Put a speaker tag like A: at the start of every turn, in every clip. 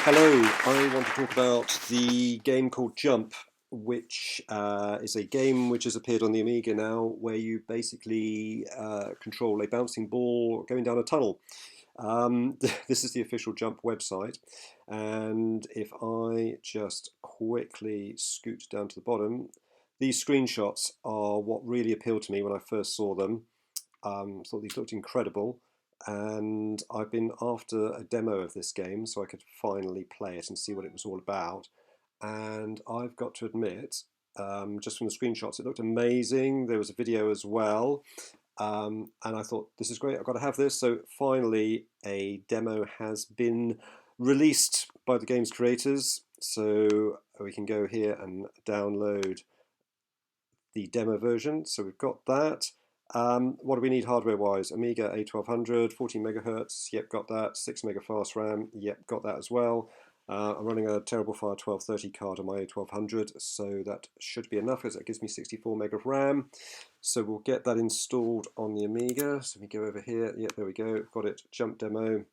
A: Hello, I want to talk about the game called Jump, which is a game which has appeared on the Amiga now, where you basically control a bouncing ball going down a tunnel. This is the official Jump website, and if I just quickly scoot down to the bottom, these screenshots are what really appealed to me when I first saw them. Thought these looked incredible, and I've been after a demo of this game so I could finally play it and see what it was all about. And I've got to admit, just from the screenshots, it looked amazing. There was a video as well, and I thought, this is great, I've got to have this. So finally, a demo has been released by the game's creators. So we can go here and download the demo version. So we've got that. What do we need hardware-wise? Amiga A1200, 14 megahertz, yep, got that. 6 mega fast RAM, yep, got that as well. I'm running a Terrible Fire 1230 card on my A1200, so that should be enough, because that gives me 64 meg of RAM. So we'll get that installed on the Amiga. So we go over here, yep, there we go, got it, Jump demo.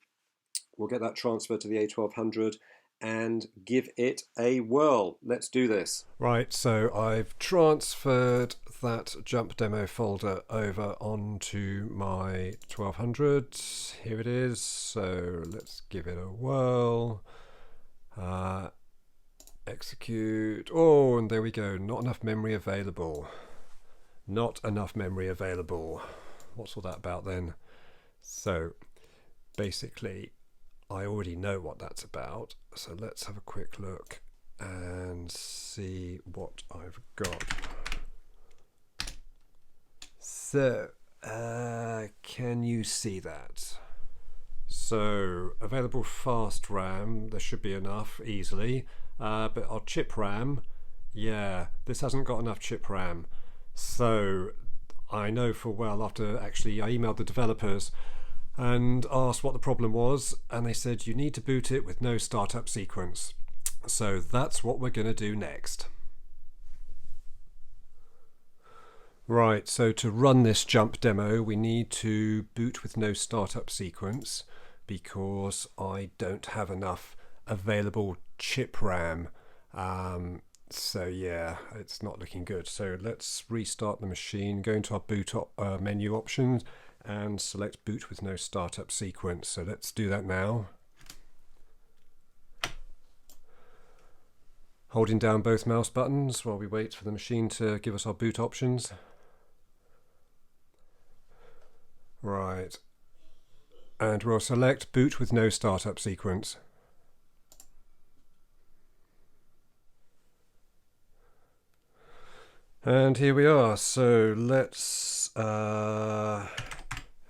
A: We'll get that transferred to the A1200 and give it a whirl. Let's do this.
B: Right, so I've transferred that Jump demo folder over onto my 1200. Here it is, so let's give it a whirl. Execute. Oh, and there we go. Not enough memory available. Not enough memory available. What's all that about then? So basically, I already know what that's about, so let's have a quick look and see what I've got. So, can you see that? So, available fast RAM, there should be enough easily, but our chip RAM, yeah, this hasn't got enough chip RAM. So, I know for well after actually I emailed the developers and asked what the problem was, and they said you need to boot it with no startup sequence. So that's what we're going to do next. Right, so to run this Jump demo we need to boot with no startup sequence because I don't have enough available chip RAM. So yeah, it's not looking good. So let's restart the machine, go into our boot menu options and select boot with no startup sequence. So let's do that now. Holding down both mouse buttons while we wait for the machine to give us our boot options. Right. And we'll select boot with no startup sequence. And here we are. So let's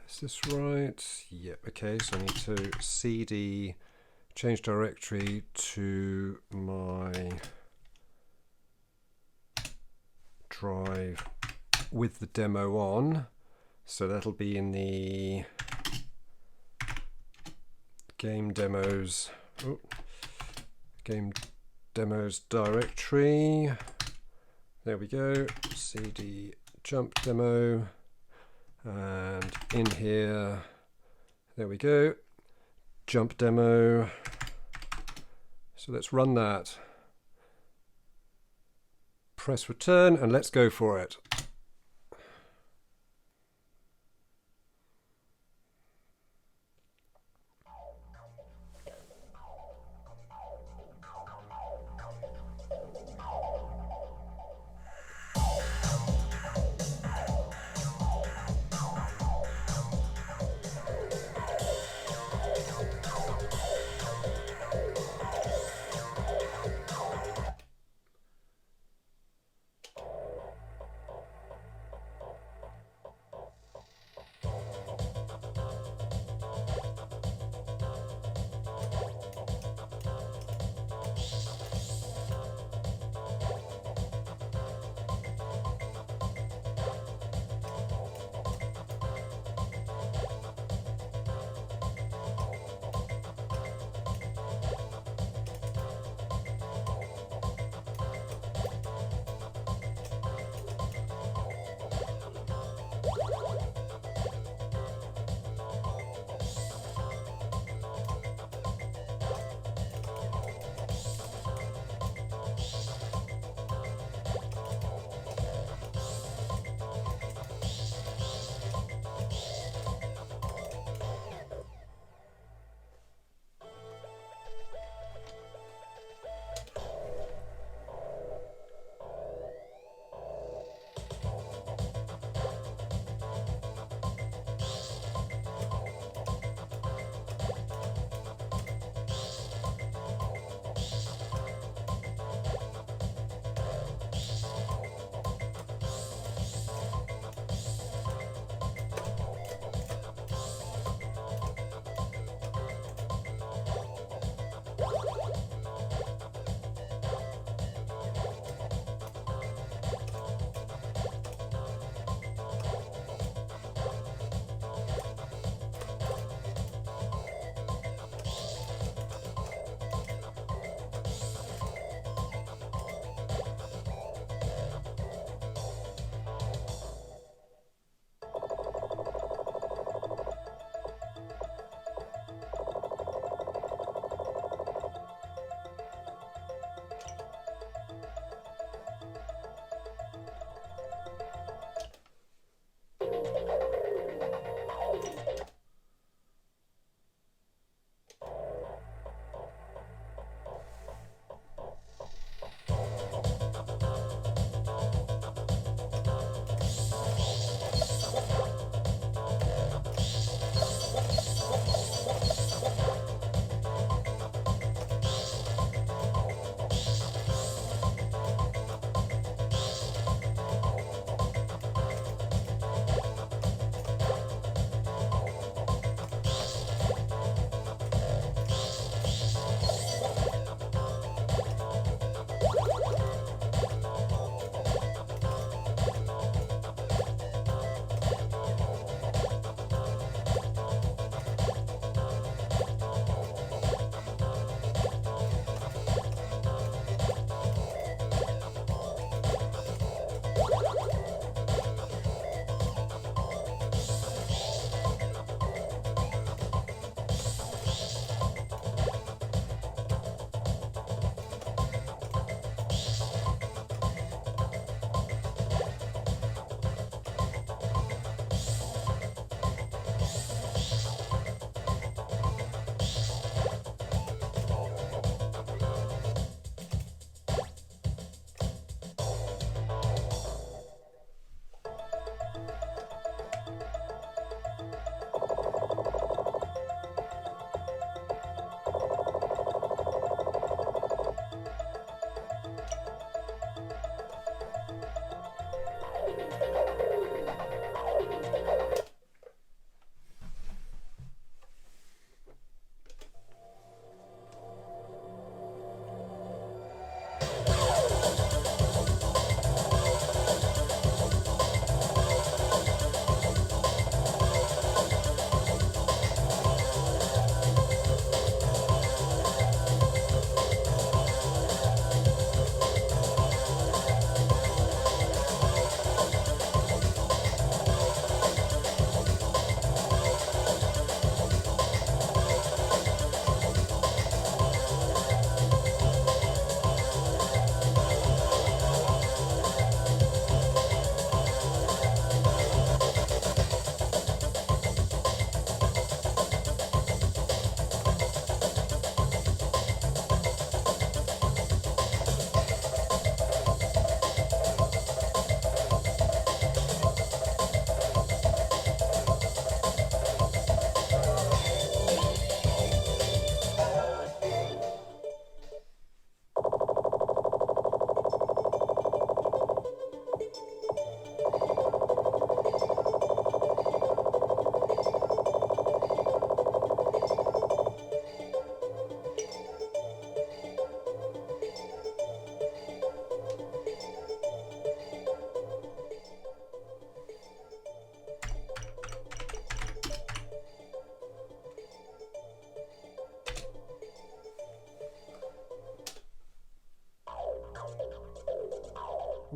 B: is this right? Yep, okay, so I need to cd change directory to my drive with the demo on. So that'll be in the game demos directory. There we go, cd jump demo. And in here, there we go, Jump demo. So let's run that. Press return and let's go for it.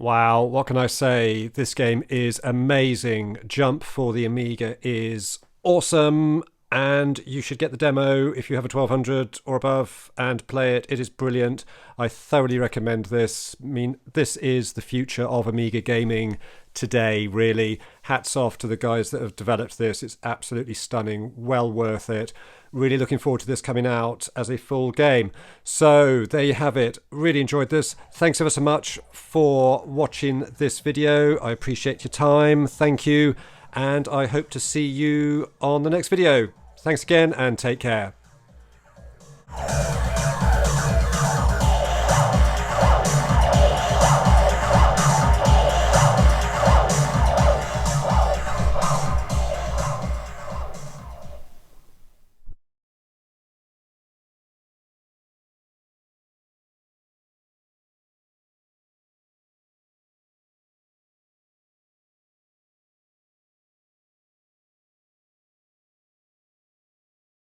B: Wow, what can I say? This game is amazing. Jump for the Amiga is awesome, and you should get the demo if you have a 1200 or above and play it. It is brilliant. I thoroughly recommend this. I mean, this is the future of Amiga gaming today, really. Hats off to the guys that have developed this. It's absolutely stunning, well worth it. Really looking forward to this coming out as a full game. So there you have it. Really enjoyed this. Thanks ever so much for watching this video. I appreciate your time. Thank you. And I hope to see you on the next video. Thanks again and take care.